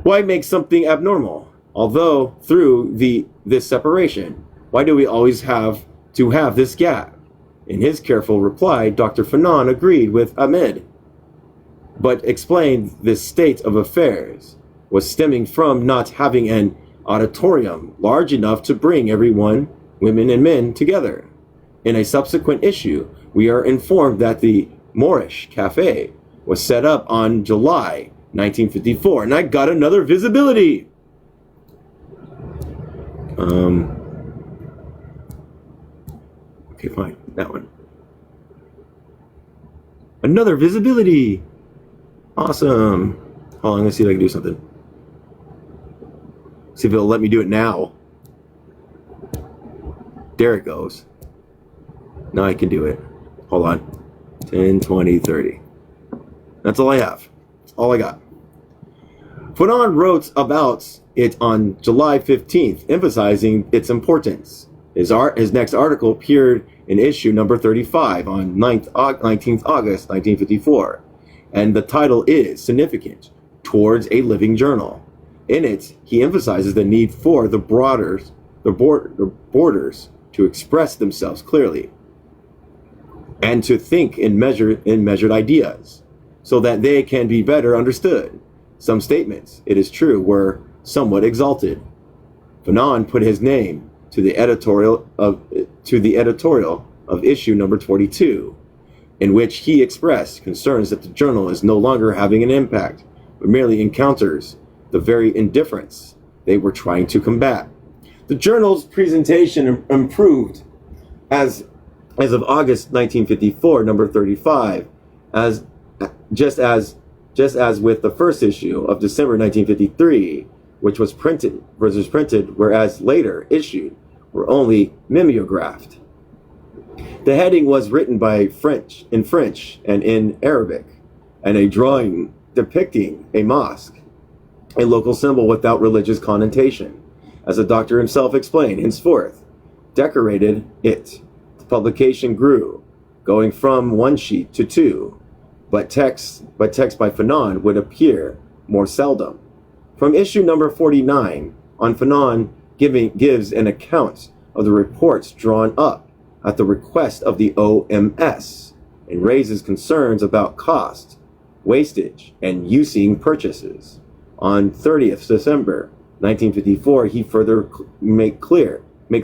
Why make something abnormal? Although through this separation, why do we always have to have this gap? In his careful reply, Dr. Fanon agreed with Ahmed, but explained this state of affairs was stemming from not having an auditorium large enough to bring everyone, women and men, together. In a subsequent issue, we are informed that the Moorish Cafe was set up on July 1954, and I got another visibility. Okay, fine, that one. Another visibility. Awesome. Hold on, let's see if I can do something. See if it'll let me do it now. There it goes. Now I can do it. Hold on. 10, 20, 30. That's all I have. That's all I got. Fanon wrote about it on July 15th, emphasizing its importance. His next article appeared in issue number 35 on 19th August 1954, and the title is Significant Towards a Living Journal. In it, he emphasizes the need for the boarders to express themselves clearly and to think in measured ideas so that they can be better understood. Some statements, it is true, were somewhat exalted. Fanon put his name to the editorial of issue number 22, in which he expressed concerns that the journal is no longer having an impact, but merely encounters the very indifference they were trying to combat. The journal's presentation improved as of August 1954, number 35, just as with the first issue of December 1953, which was printed, whereas later issued were only mimeographed. The heading was written in French and in Arabic, and a drawing depicting a mosque, a local symbol without religious connotation, as the doctor himself explained, henceforth decorated it. The publication grew, going from 1 sheet to 2, but text by Fanon would appear more seldom. From issue number 49 on, Fanon gives an account of the reports drawn up at the request of the OMS and raises concerns about cost, wastage, and using purchases. On 30th December 1954, he further makes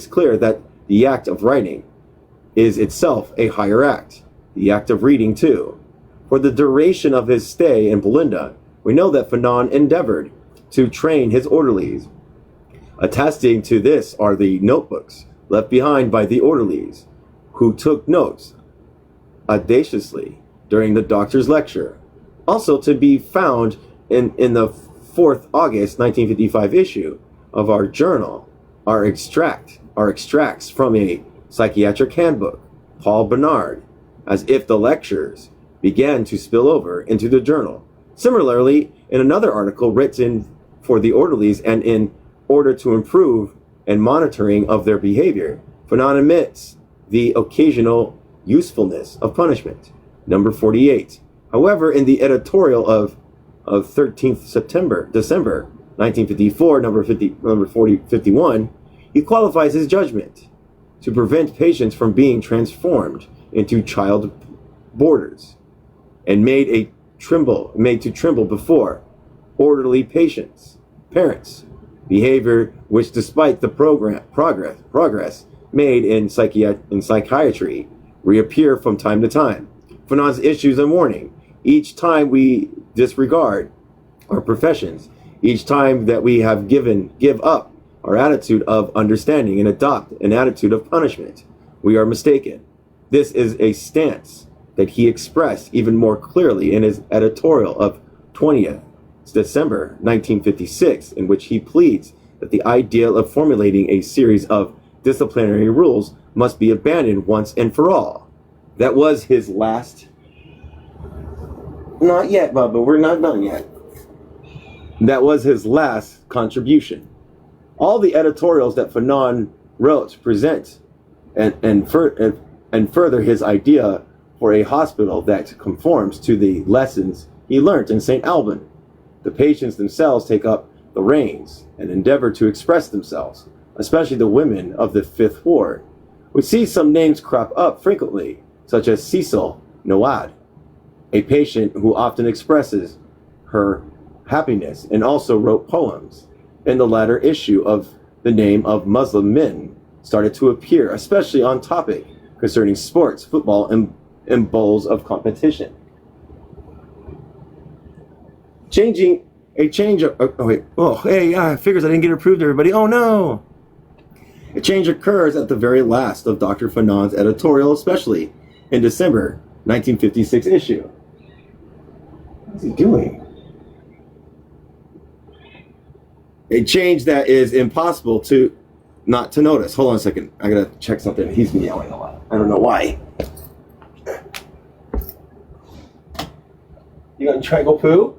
clear that the act of writing is itself a higher act, the act of reading too. For the duration of his stay in Belinda, we know that Fanon endeavored to train his orderlies. Attesting to this are the notebooks left behind by the orderlies, who took notes audaciously during the doctor's lecture. Also to be found in the 4th August 1955 issue of our journal are extracts from a psychiatric handbook, Paul Bernard, as if the lectures began to spill over into the journal. Similarly, in another article written for the orderlies and in order to improve and monitoring of their behavior, Fanon admits the occasional usefulness of punishment. Number 48. However, in the editorial of of 13th December 1954, number 51, he qualifies his judgment to prevent patients from being transformed into child boarders and made to tremble before orderly parents, behavior which, despite the progress made in psychiatry, reappear from time to time. Fanon's issues a warning. Each time we disregard our professions, each time that we have give up our attitude of understanding and adopt an attitude of punishment, we are mistaken. This is a stance that he expressed even more clearly in his editorial of 20th December 1956, in which he pleads that the ideal of formulating a series of disciplinary rules must be abandoned once and for all. That was his last... Not yet, Bubba, we're not done yet. That was his last contribution. All the editorials that Fanon wrote present and further his idea for a hospital that conforms to the lessons he learnt in St. Alban. The patients themselves take up the reins and endeavor to express themselves, especially the women of the Fifth Ward. We see some names crop up frequently, such as Cecil Noad, a patient who often expresses her happiness and also wrote poems. In the latter issue of the name of Muslim men started to appear, especially on topic concerning sports, football, and bowls of competition. Figures I didn't get approved, everybody. Oh no! A change occurs at the very last of Dr. Fanon's editorial, especially in December 1956 issue. What's he doing? A change that is impossible to not to notice. Hold on a second. I gotta check something. He's been yelling a lot. I don't know why. You gonna try to go poo?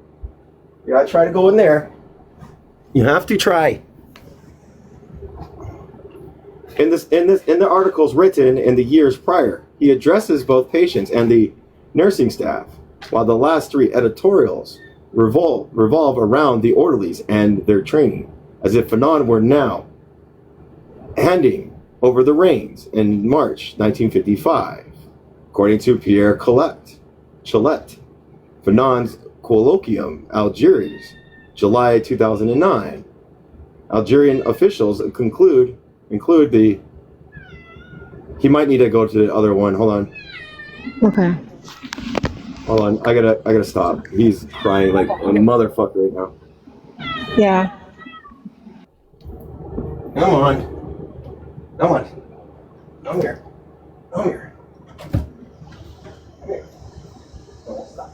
You gotta try to go in there. You have to try. In the articles written in the years prior, he addresses both patients and the nursing staff, while the last three editorials revolve around the orderlies and their training, as if Fanon were now handing over the reins in March 1955. According to Pierre Colette, Fanon's colloquium, Algiers, July 2009. Algerian officials include the... He might need to go to the other one. Hold on. Okay. Hold on. I gotta stop. He's crying like a motherfucker right now. Yeah. Come on. Come on. Come here. Come here. Come here. Don't stop.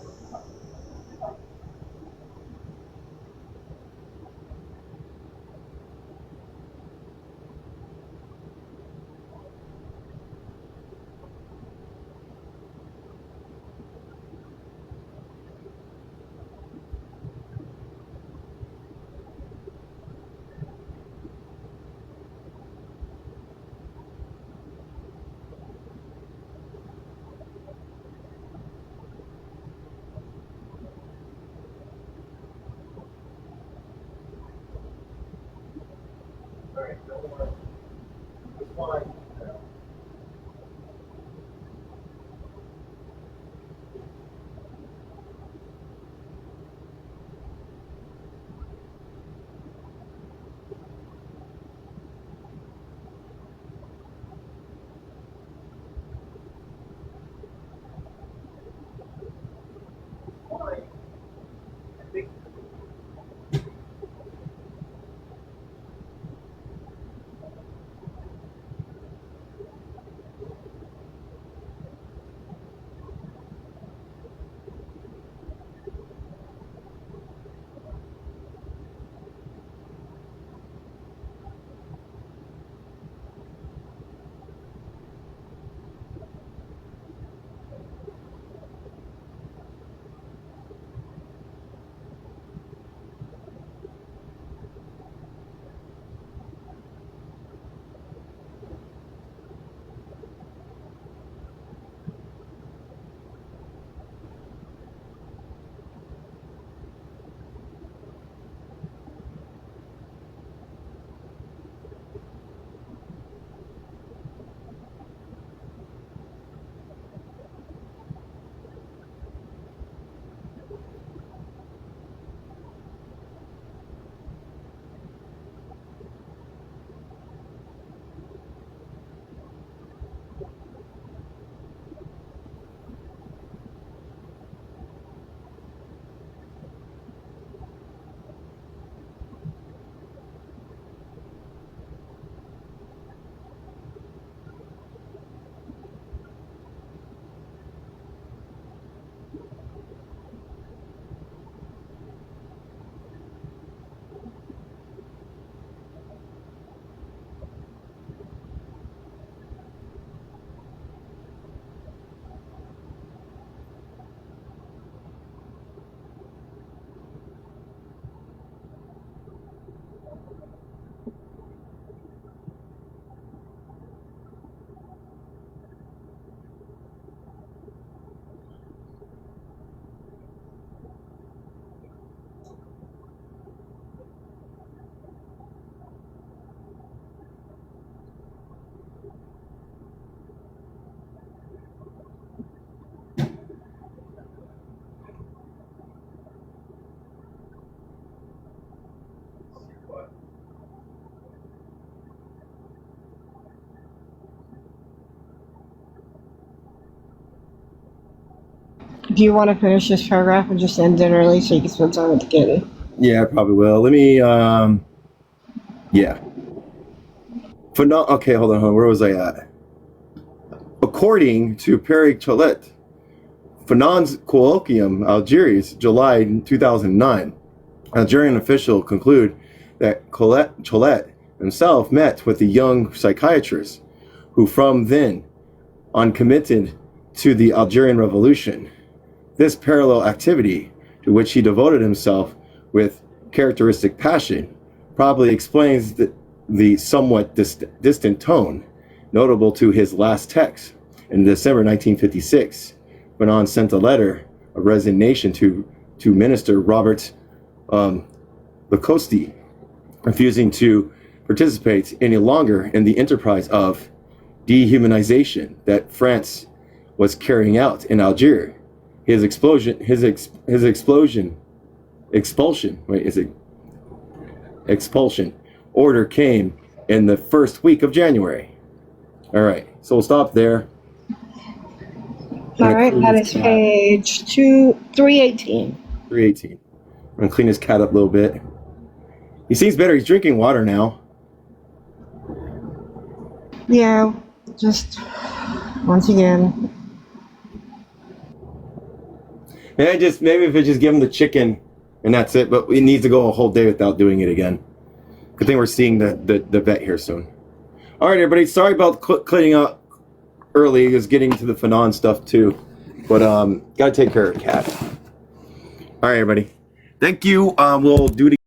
Do you want to finish this paragraph and just end it early so you can spend time with the kid? Yeah, I probably will. Let me, yeah. Okay, hold on. Where was I at? According to Perry Cholet, Fanon's Colloquium, Algiers, July 2009, Algerian official conclude that Cholet himself met with the young psychiatrist who from then on committed to the Algerian Revolution. This parallel activity, to which he devoted himself with characteristic passion, probably explains the somewhat distant tone notable to his last text. In December 1956, Fanon sent a letter of resignation to Minister Robert Lacoste, refusing to participate any longer in the enterprise of dehumanization that France was carrying out in Algiers. His expulsion order came in the first week of January. All right, so we'll stop there. All right, that is page 318. 318. I'm gonna clean his cat up a little bit. He seems better. He's drinking water now. Yeah, just once again. And maybe if I just give him the chicken and that's it, but we need to go a whole day without doing it again. Good thing we're seeing the vet here soon. All right, everybody. Sorry about cleaning up early. Is getting to the Fanon stuff too, but gotta take care of the cat. All right, everybody. Thank you. We'll do it again.